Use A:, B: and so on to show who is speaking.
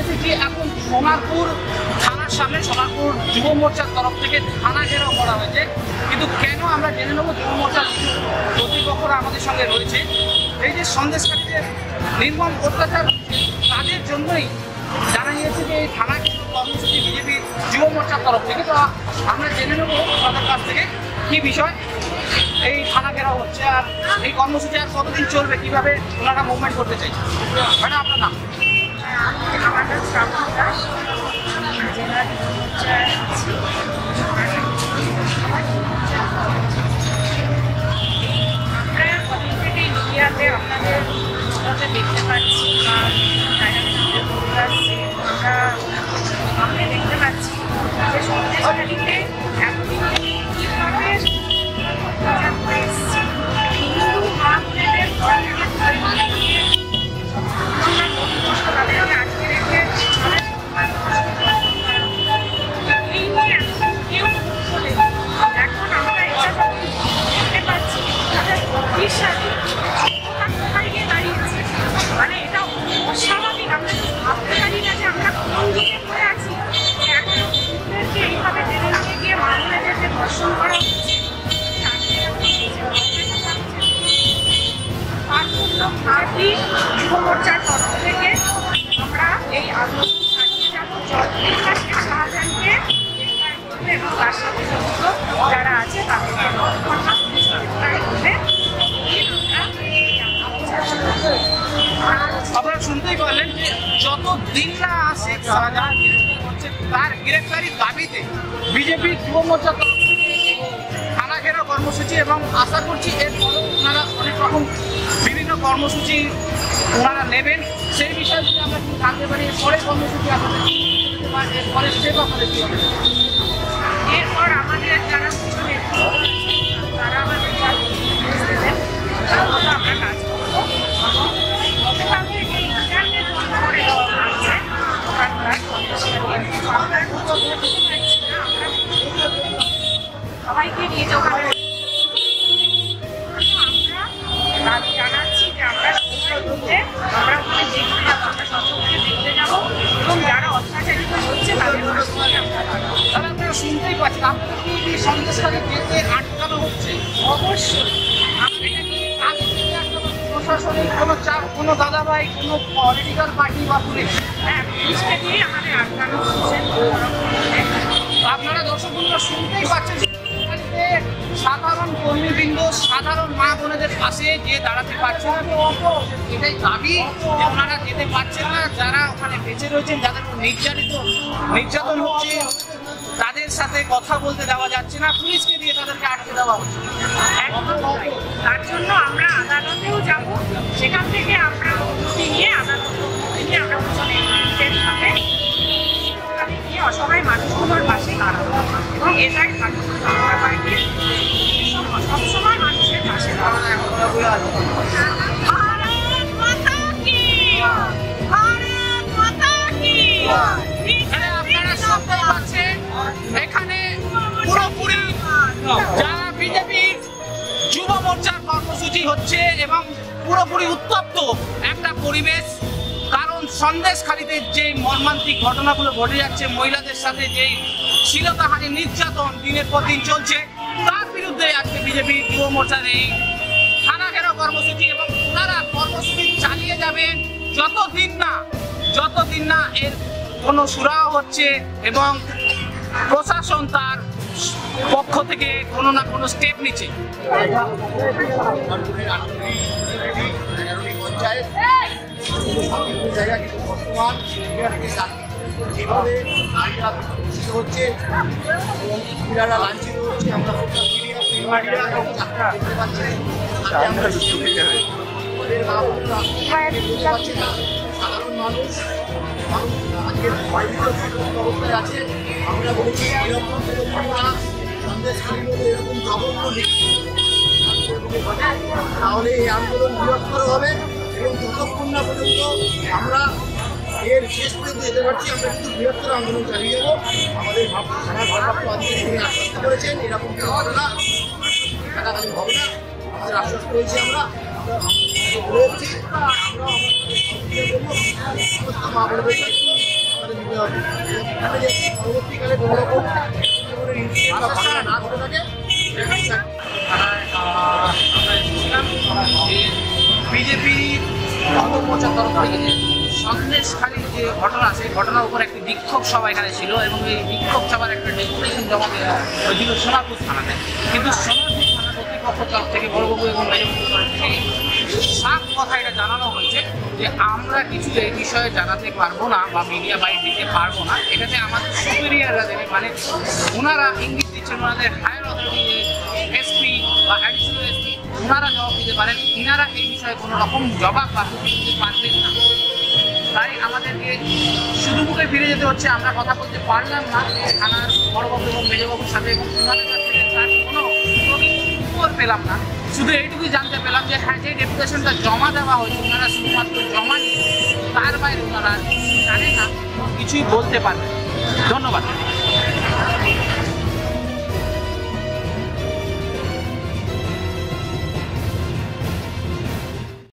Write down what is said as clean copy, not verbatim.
A: এসেছি এখন সোনারপুর থানার সামনে। সোনারপুর যুব মোর্চার তরফ থেকে থানা ঘেরাও করা হয়েছে, কিন্তু কেন আমরা জেনে নেব। যুব মোর্চার কর্তৃপক্ষরা আমাদের সঙ্গে রয়েছে। এই যে সন্দেশকারীদের নির্মম অত্যাচার, তাদের জন্যই জানা গিয়েছে যে এই থানা কর্মসূচি বিজেপির যুব মোর্চার তরফ থেকে। তো আমরা জেনে নেব তাদের কাছ থেকে কী বিষয় এই থানা ঘেরাও হচ্ছে, আর এই কর্মসূচি আর কতদিন চলবে, কীভাবে ওনারা মুভমেন্ট করতে চাইছে। ম্যাডাম আপনার নাম?
B: আমার নাম শ্রাবণ দাস, জেলা যুব মোর্চার আছি। আমরা কদিন থেকে মিডিয়াতে আপনাদের দেখতে পাচ্ছি বা আমরা দেখতে পাচ্ছি যে সন্দেশকারীকে এতদিন কীভাবে অত্যাচার করে এসেছে। হিন্দু মা বোনেদের ঘর থেকে তাদেরকে আটকে রেখে এই নিয়ে কেউ বলে এখন আমরা এটা দেখতে পাচ্ছি 2020 সালে কোথায় গিয়ে দাঁড়িয়েছে। মানে এটা অস্বাভাবিক। আমরা ভাবতে পারি না যে আমরা কোন দিকে পড়ে আছি। এখন হিন্দুদেরকে এইভাবে টেনে নিয়ে গিয়ে মহিলাদেরকে ধর্ষণ করা হচ্ছে। যুব মোর্চার তরফ থেকে আমরা এই আন্দোলন চালিয়ে যাবো যতদিন না শেখ শাহজাহানকে গ্রেফতার করবে এবং তার সাথে যুক্ত যারা আছে তাদেরকে
A: আপনারা শুনতেই পারলেন যে যতদিন না শেখ শাহজাহান গ্রেফতার হচ্ছে তার গ্রেফতারির দাবিতে বিজেপির যুব মোর্চার তরফ থেকে থানা ঘেরাও কর্মসূচি, এবং আশা করছি এরপরেও ওনারা অনেক রকম বিভিন্ন কর্মসূচি ওনারা নেবেন। সেই বিষয়ে যদি আমরা কি জানতে পারি পরে কর্মসূচি আপনাদের এরপরে স্টেপ আপনাদের কী হবে?
B: এরপর আমাদের যারা পিছনে তারা আমাদের আমরা কাজ করবো। গতকালকে যে ইন্টারনেট বন্ধ করে দেওয়া হয়েছে ওখানকার সবাইকে নিয়ে ওখানে আমরা জানাচ্ছি যে আমরা আমরা ওখানে দেখতে যাবো, আমরা সচক্ষে দেখতে যাবো এবং যারা অত্যাচারিত হচ্ছে তাদের
A: তাহলে আপনারা শুনতেই পাচ্ছেন। আপনারা কি সন্দেশকারী যেতে আটকানো হচ্ছে?
B: অবশ্যই
A: প্রশাসনিক কোনো চাপ, কোনো দাদাভাই, কোনো পলিটিক্যাল পার্টি বা পুলিশ?
B: হ্যাঁ, পুলিশকে দিয়ে আমাদের আটকানো হচ্ছে।
A: আপনারা দর্শক বন্ধুরা শুনতেই পাচ্ছেন সাধারণ কর্মীবৃন্দ, সাধারণ মা বোনেদের পাশে যে দাঁড়াতে পারছেন না, এটাই দাবি যে ওনারা যেতে পারছেন না। যারা ওখানে বেঁচে রয়েছেন, যাদের নির্যাতন হচ্ছে, তাদের সাথে কথা বলতে দেওয়া যাচ্ছে না, পুলিশকে দিয়ে তাদেরকে আটকে দেওয়া হচ্ছে।
B: তার জন্য আমরা আদালতেও যাব, সেখান থেকে আমরা অনুমতি নিয়ে আদালত থেকে আমরা পিছনে সাথে গিয়ে অসহায় মানুষগুলোর পাশে দাঁড়াবো এবং এটাই থাকবে সবসময় মানুষের পাশে দাঁড়ানো।
A: এখানে পুরোপুরি যারা বিজেপির যুব মোর্চার কর্মসূচি হচ্ছে এবং পুরোপুরি উত্তপ্ত একটা পরিবেশ। কারণ সন্দেশখালীতে যে মর্মান্তিক ঘটনাগুলো ঘটে যাচ্ছে, মহিলাদের সাথে যেই শ্লীলতাহানি নির্যাতন দিনের পর দিন চলছে, তার বিরুদ্ধে আজকে বিজেপি যুব মোর্চার এই থানা ঘেরাও কর্মসূচি, এবং ওনারা কর্মসূচি চালিয়ে যাবেন যতদিন না এর কোনো সুরাহা হচ্ছে এবং প্রশাসন তার পক্ষ থেকে কোনো না কোনো স্টেপ নিচ্ছে।
C: যেভাবে নারীরা প্রতিষ্ঠিত হচ্ছে, মহিলারা লাঞ্ছিত হচ্ছে, আমরা দেখতে পাচ্ছি। সাধারণ মানুষ আজকের অবস্থায় আছে। আমরা বলেছি এরকম সন্দেশকারী এরকম জঘন্য তাহলে এই আন্দোলন বৃহত্তর হবে এবং যতক্ষণ না পর্যন্ত আমরা এর শেষ পর্যন্ত যেতে পারছি, আমরা কিন্তু বৃহত্তর আন্দোলন চালিয়ে যাবো। আমাদের থানার ভারপ্রাপ্ত আধিকারিক তিনি আশ্বস্ত করেছেন এরকম কেউ হবে না, থাকাকালীন হবে না, আমাদের আশ্বস্ত হয়েছি। আমরা বলে যাচ্ছি আমরা মা বোনদের রাখতে হবে এবং এখানে যে পরবর্তীকালে কোনো রকম ইনসিডেন্ট বা ঘটনা না ঘটে থাকে
A: বিজেপি মোর্চার তরফ থেকে যে সন্দেশখালীর যে ঘটনা সেই ঘটনার উপর একটি বিক্ষোভ সভা এখানে ছিল এবং এই বিক্ষোভ সভার একটা ডেপুটেশন জমা দেওয়া হয়েছিল সোনারপুর থানাতে, কিন্তু সোনারপুর থানা কর্তৃপক্ষের তরফ থেকে বড়বাবু এবং মেজবাবুর তরফ থেকে সাফ কথা এটা জানানো হয়েছে যে আমরা কিছু এই বিষয়ে জানাতে পারবো না বা মিডিয়া বাইট দিতে পারবো না। এটাতে আমাদের সুপিরিয়াররা দেবে, মানে ওনারা ইঙ্গিত দিচ্ছেন ওনাদের হায়ার অথরিটি এসপি বা অ্যাডিশনাল এসপি ওনারা জবাব দিতে পারেন, ইনারা এই বিষয়ে কোনো রকম জবাব বা দিতে পারবেন না। তাই আমাদেরকে শুধু মুখে ফিরে যেতে হচ্ছে, আমরা কথা বলতে পারলাম না থানার বড়বাবু এবং মেজবাবুর সাথে এবং ওনাদের কাছ থেকে তার কোনো উত্তর পেলাম না। শুধু এইটুকুই জানতে পেলাম যে হ্যাঁ যে ডেপুটেশনটা জমা দেওয়া হয়েছে ওনারা শুধুমাত্র জমা নিয়ে তার বাইরে ওনারা জানেন না, কিছুই বলতে পারবেন। ধন্যবাদ।